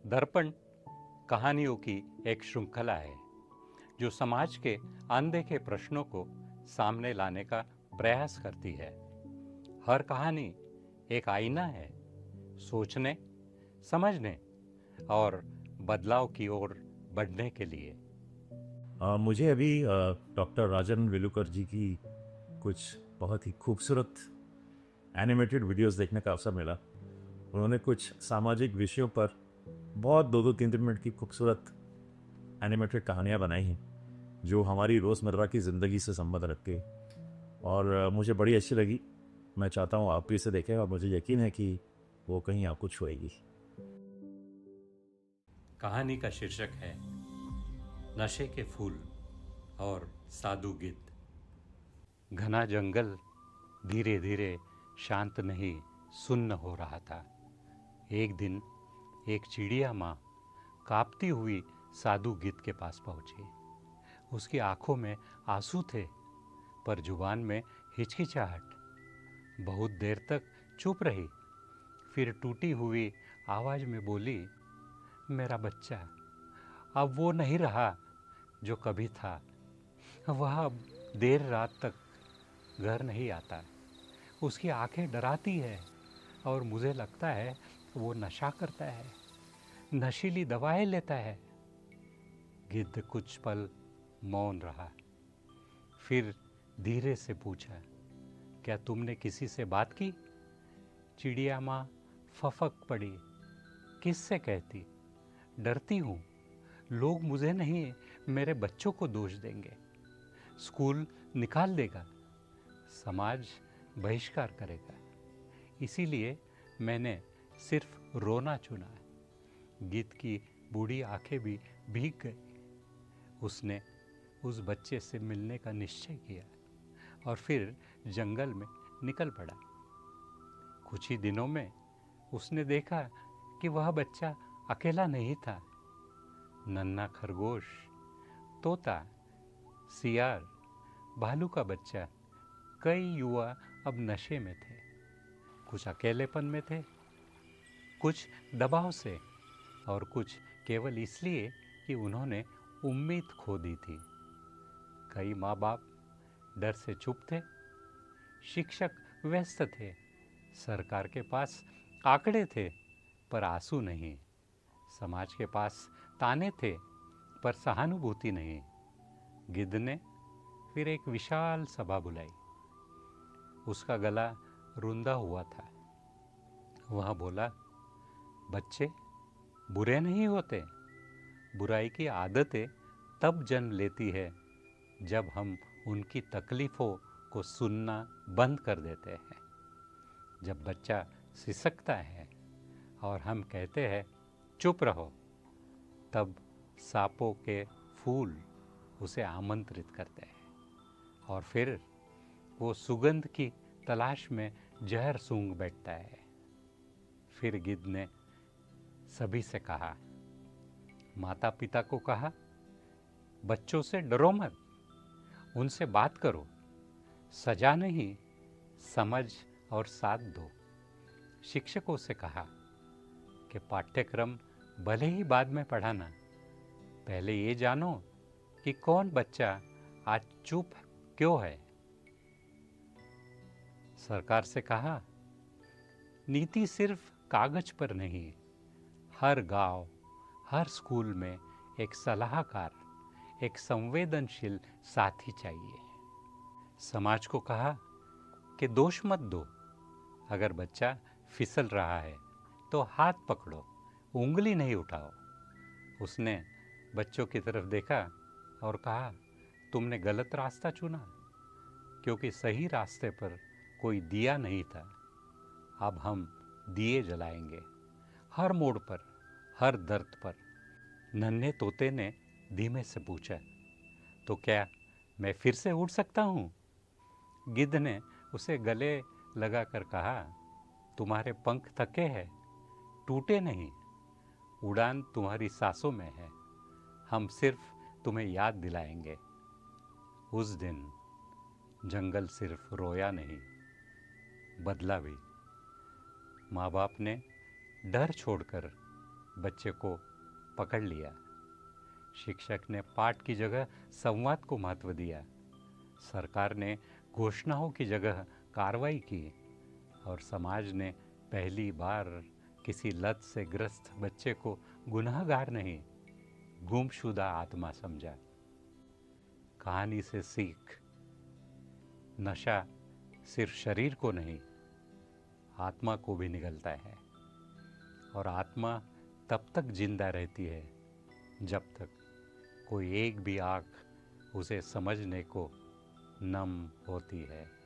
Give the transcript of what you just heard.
दर्पण कहानियों की एक श्रृंखला है जो समाज के अनदेखे प्रश्नों को सामने लाने का प्रयास करती है। हर कहानी एक आईना है, सोचने, समझने और बदलाव की ओर बढ़ने के लिए। मुझे अभी डॉक्टर राजन वेलुकर जी की कुछ बहुत ही खूबसूरत एनिमेटेड वीडियोस देखने का अवसर मिला। उन्होंने कुछ सामाजिक विषयों पर बहुत दो दो तीन तीन मिनट की खूबसूरत एनिमेटेड कहानियाँ बनाई हैं जो हमारी रोज़मर्रा की ज़िंदगी से संबंध रखती है और मुझे बड़ी अच्छी लगी। मैं चाहता हूँ आप भी इसे देखें और मुझे यकीन है कि वो कहीं आपको छुएगी। कहानी का शीर्षक है नशे के फूल और साधु गिद्ध। घना जंगल धीरे धीरे शांत नहीं सुन्न हो रहा था। एक दिन एक चिड़िया माँ कांपती हुई साधु गिद्ध के पास पहुंची। उसकी आंखों में आंसू थे पर जुबान में हिचकिचाहट। बहुत देर तक चुप रही, फिर टूटी हुई आवाज में बोली, मेरा बच्चा अब वो नहीं रहा जो कभी था। वह अब देर रात तक घर नहीं आता। उसकी आंखें डराती है और मुझे लगता है वो नशा करता है, नशीली दवाएं लेता है। गिद्ध कुछ पल मौन रहा, फिर धीरे से पूछा, क्या तुमने किसी से बात की? चिड़िया माँ फफक पड़ी, किससे कहती? डरती हूँ, लोग मुझे नहीं मेरे बच्चों को दोष देंगे। स्कूल निकाल देगा, समाज बहिष्कार करेगा। इसीलिए मैंने सिर्फ रोना चुना। गिद्ध की बूढ़ी आंखें भी भीग गई। उसने उस बच्चे से मिलने का निश्चय किया और फिर जंगल में निकल पड़ा। कुछ ही दिनों में उसने देखा कि वह बच्चा अकेला नहीं था। नन्हा खरगोश, तोता, सियार, भालू का बच्चा, कई युवा अब नशे में थे। कुछ अकेलेपन में थे, कुछ दबाव से और कुछ केवल इसलिए कि उन्होंने उम्मीद खो दी थी। कई माँ बाप डर से चुप थे, शिक्षक व्यस्त थे, सरकार के पास आंकड़े थे पर आंसू नहीं, समाज के पास ताने थे पर सहानुभूति नहीं। गिद्ध ने फिर एक विशाल सभा बुलाई। उसका गला रुंधा हुआ था। वह बोला, बच्चे बुरे नहीं होते। बुराई की आदतें तब जन्म लेती है जब हम उनकी तकलीफ़ों को सुनना बंद कर देते हैं। जब बच्चा सिसकता है और हम कहते हैं चुप रहो, तब सांपों के फूल उसे आमंत्रित करते हैं और फिर वो सुगंध की तलाश में जहर सूंघ बैठता है। फिर गिद्ध ने सभी से कहा, माता पिता को कहा, बच्चों से डरो मत, उनसे बात करो, सजा नहीं, समझ और साथ दो। शिक्षकों से कहा कि पाठ्यक्रम भले ही बाद में पढ़ाना, पहले ये जानो कि कौन बच्चा आज चुप क्यों है। सरकार से कहा, नीति सिर्फ कागज पर नहीं, हर गांव, हर स्कूल में एक सलाहकार, एक संवेदनशील साथी चाहिए। समाज को कहा कि दोष मत दो, अगर बच्चा फिसल रहा है तो हाथ पकड़ो, उंगली नहीं उठाओ। उसने बच्चों की तरफ देखा और कहा, तुमने गलत रास्ता चुना, क्योंकि सही रास्ते पर कोई दिया नहीं था। अब हम दिए जलाएंगे, हर मोड़ पर, हर दर्द पर। नन्हे तोते ने धीमे से पूछा, तो क्या मैं फिर से उड़ सकता हूँ? गिद्ध ने उसे गले लगाकर कहा, तुम्हारे पंख थके हैं, टूटे नहीं, उड़ान तुम्हारी सांसों में है, हम सिर्फ तुम्हें याद दिलाएंगे। उस दिन जंगल सिर्फ रोया नहीं, बदला भी। माँ बाप ने डर छोड़कर बच्चे को पकड़ लिया। शिक्षक ने पाठ की जगह संवाद को महत्व दिया। सरकार ने घोषणाओं की जगह कार्रवाई की और समाज ने पहली बार किसी लत से ग्रस्त बच्चे को गुनहगार नहीं, गुमशुदा आत्मा समझा। कहानी से सीख, नशा सिर्फ शरीर को नहीं, आत्मा को भी निगलता है और आत्मा तब तक जिंदा रहती है जब तक कोई एक भी आँख उसे समझने को नम होती है।